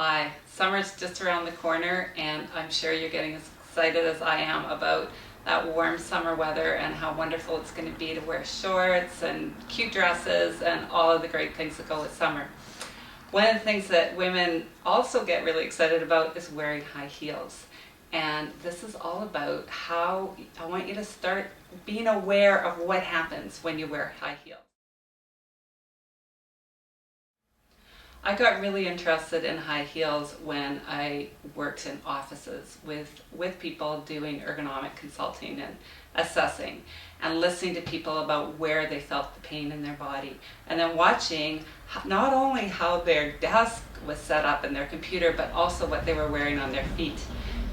Hi, summer's just around the corner and I'm sure you're getting as excited as I am about that warm summer weather and how wonderful it's going to be to wear shorts and cute dresses and all of the great things that go with summer. One of the things that women also get really excited about is wearing high heels. And this is all about how I want you to start being aware of what happens when you wear high heels. I got really interested in high heels when I worked in offices with people doing ergonomic consulting and assessing and listening to people about where they felt the pain in their body, and then watching not only how their desk was set up in their computer but also what they were wearing on their feet.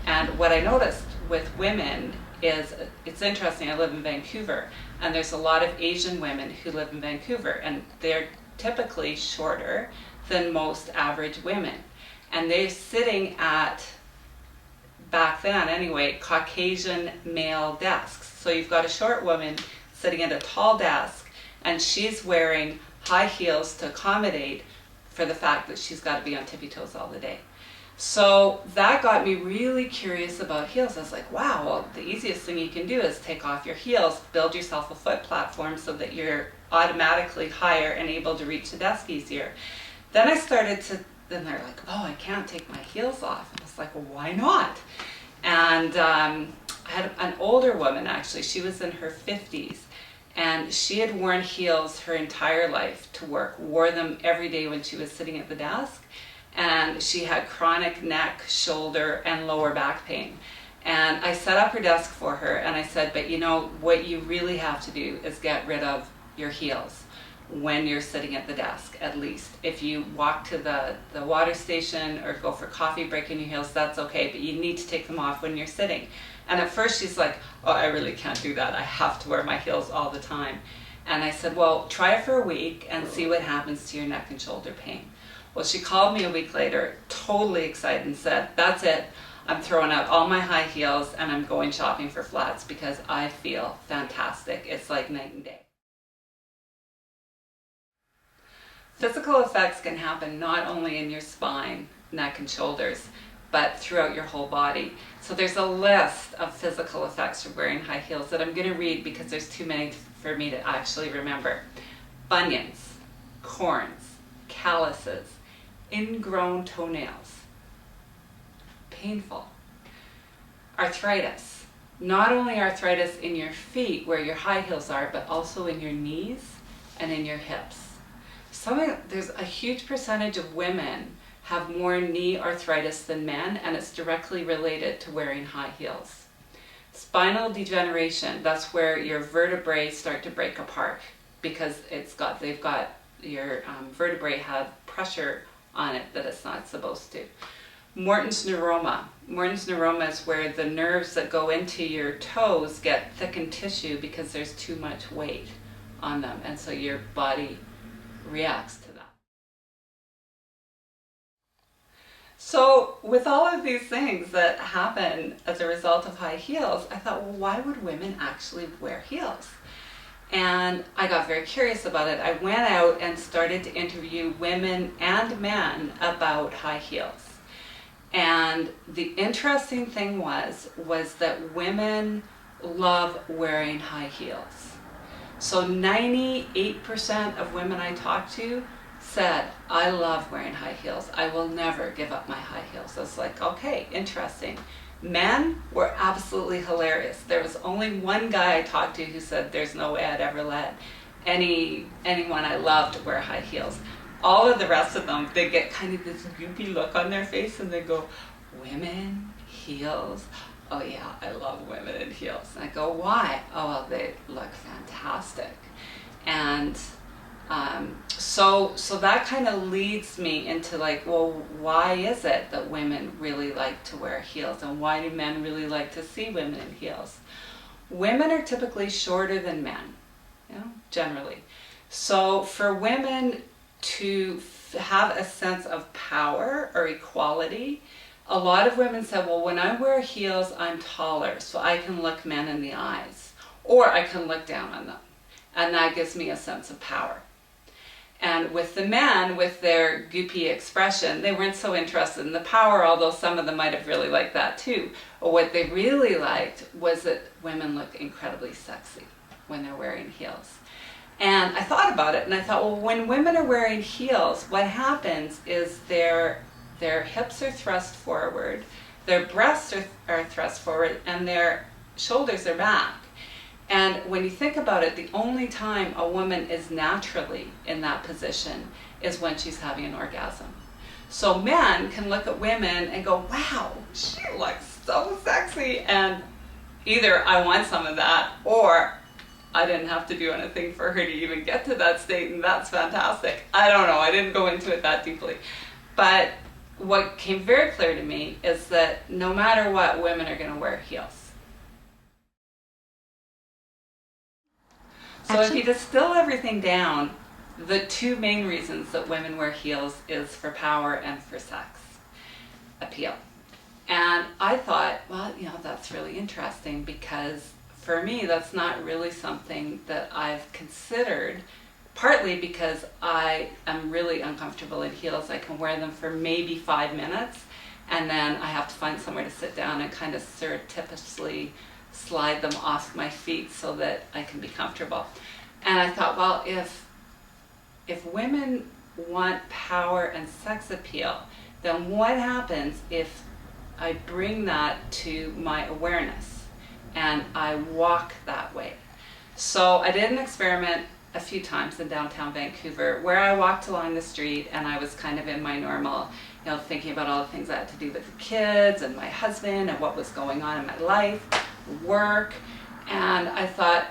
And what I noticed with women is, it's interesting, I live in Vancouver and there's a lot of Asian women who live in Vancouver and they're typically shorter than most average women. And they're sitting at, back then anyway, Caucasian male desks. So you've got a short woman sitting at a tall desk and she's wearing high heels to accommodate for the fact that she's got to be on tippy toes all the day. So that got me really curious about heels. I was like, wow, well, the easiest thing you can do is take off your heels, build yourself a foot platform so that you're automatically higher and able to reach the desk easier. Then I started to, then they're like, oh, I can't take my heels off. And I was like, well, why not? And I had an older woman, actually. She was in her 50s. And she had worn heels her entire life to work, wore them every day when she was sitting at the desk. And she had chronic neck, shoulder, and lower back pain. And I set up her desk for her, and I said, but you know, what you really have to do is get rid of your heels when you're sitting at the desk, at least. If you walk to the water station or go for coffee break in your heels, that's okay, but you need to take them off when you're sitting. And at first she's like, oh, I really can't do that. I have to wear my heels all the time. And I said, well, try it for a week and see what happens to your neck and shoulder pain. Well, she called me a week later, totally excited, and said, that's it. I'm throwing out all my high heels and I'm going shopping for flats because I feel fantastic. It's like night and day. Physical effects can happen not only in your spine, neck, and shoulders, but throughout your whole body. So there's a list of physical effects from wearing high heels that I'm going to read because there's too many for me to actually remember. Bunions, corns, calluses, ingrown toenails, painful, arthritis. Not only arthritis in your feet where your high heels are, but also in your knees and in your hips. There's a huge percentage of women have more knee arthritis than men, and it's directly related to wearing high heels. Spinal degeneration, that's where your vertebrae start to break apart because your vertebrae have pressure on it that it's not supposed to. Morton's neuroma. Morton's neuroma is where the nerves that go into your toes get thickened tissue because there's too much weight on them, and so your body reacts to that. So with all of these things that happen as a result of high heels, I thought, well, why would women actually wear heels? And I got very curious about it. I went out and started to interview women and men about high heels. And the interesting thing was that women love wearing high heels. So 98% of women I talked to said, I love wearing high heels. I will never give up my high heels. I was like, okay, interesting. Men were absolutely hilarious. There was only one guy I talked to who said there's no way I'd ever let anyone I loved wear high heels. All of the rest of them, they get kind of this goopy look on their face and they go, women, heels? Oh yeah, I love women in heels. And I go, why? Oh, well, they look fantastic. And so that kind of leads me into like, well, why is it that women really like to wear heels, and why do men really like to see women in heels? Women are typically shorter than men, generally. So for women to have a sense of power or equality, a lot of women said, well, when I wear heels, I'm taller, so I can look men in the eyes, or I can look down on them, and that gives me a sense of power. And And with the men, with their goopy expression, they weren't so interested in the power, although some of them might have really liked that too. But what they really liked was that women look incredibly sexy when they're wearing heels. And I thought about it, and I thought, well, when women are wearing heels, what happens is their hips are thrust forward, their breasts are thrust forward, and their shoulders are back. And when you think about it, the only time a woman is naturally in that position is when she's having an orgasm. So men can look at women and go, wow, she looks so sexy, and either I want some of that, or I didn't have to do anything for her to even get to that state, and that's fantastic. I don't know, I didn't go into it that deeply. But what came very clear to me is that no matter what, women are going to wear heels. So if you distill everything down, the two main reasons that women wear heels is for power and for sex appeal. And I thought, well, that's really interesting, because for me, that's not really something that I've considered, partly because I am really uncomfortable in heels. I can wear them for maybe 5 minutes, and then I have to find somewhere to sit down and kind of surreptitiously slide them off my feet so that I can be comfortable. And I thought, well, if women want power and sex appeal, then what happens if I bring that to my awareness and I walk that way? So I did an experiment a few times in downtown Vancouver where I walked along the street and I was kind of in my normal, thinking about all the things I had to do with the kids and my husband and what was going on in my life, work, and I thought,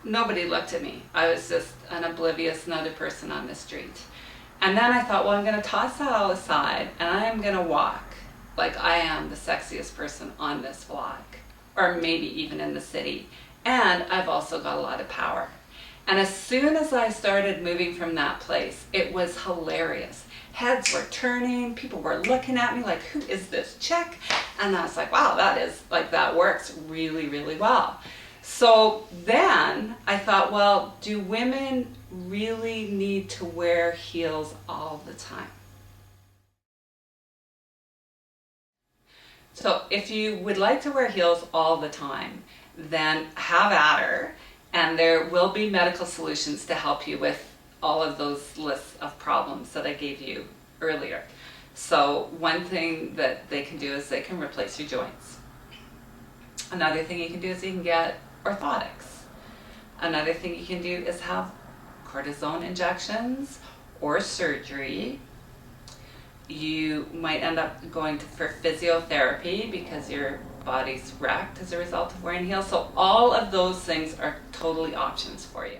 nobody looked at me. I was just an oblivious another person on the street. And then I thought, well, I'm going to toss that all aside and I'm going to walk like I am the sexiest person on this block, or maybe even in the city. And I've also got a lot of power. And as soon as I started moving from that place, it was hilarious. Heads were turning, people were looking at me like, who is this chick? And I was like, wow, that works really, really well. So then I thought, well, do women really need to wear heels all the time? So if you would like to wear heels all the time, then have at her, and there will be medical solutions to help you with all of those lists of problems that I gave you earlier. So one thing that they can do is they can replace your joints. Another thing you can do is you can get orthotics. Another thing you can do is have cortisone injections or surgery. You might end up going for physiotherapy because your body's wrecked as a result of wearing heels. So all of those things are totally options for you.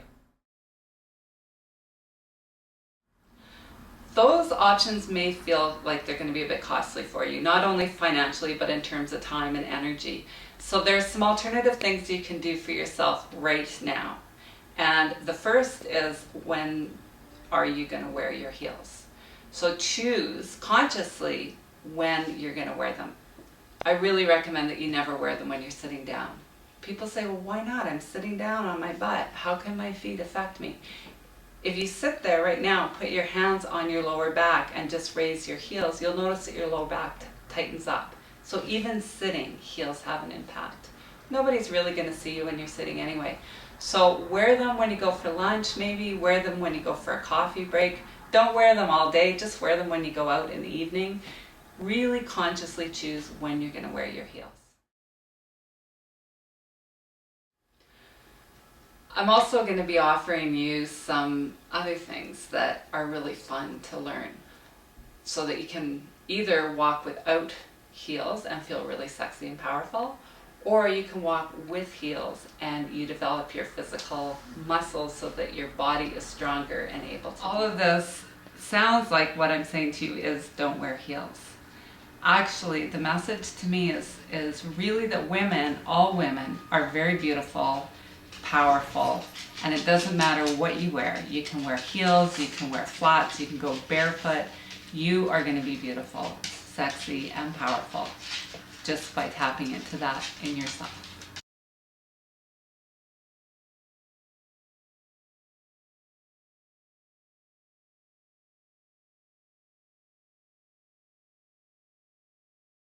Those options may feel like they're going to be a bit costly for you, not only financially, but in terms of time and energy. So there's some alternative things you can do for yourself right now. And the first is, when are you going to wear your heels? So choose consciously when you're going to wear them. I really recommend that you never wear them when you're sitting down. People say, well, why not? I'm sitting down on my butt. How can my feet affect me? If you sit there right now, put your hands on your lower back and just raise your heels, you'll notice that your lower back tightens up. So even sitting, heels have an impact. Nobody's really going to see you when you're sitting anyway. So wear them when you go for lunch, maybe wear them when you go for a coffee break. Don't wear them all day, just wear them when you go out in the evening. Really consciously choose when you're going to wear your heels. I'm also going to be offering you some other things that are really fun to learn, so that you can either walk without heels and feel really sexy and powerful, or you can walk with heels and you develop your physical muscles so that your body is stronger and able to. All of this sounds like what I'm saying to you is don't wear heels. Actually, the message to me is really that women, all women, are very beautiful, powerful, and it doesn't matter what you wear. You can wear heels, you can wear flats, you can go barefoot. You are going to be beautiful, sexy, and powerful just by tapping into that in yourself.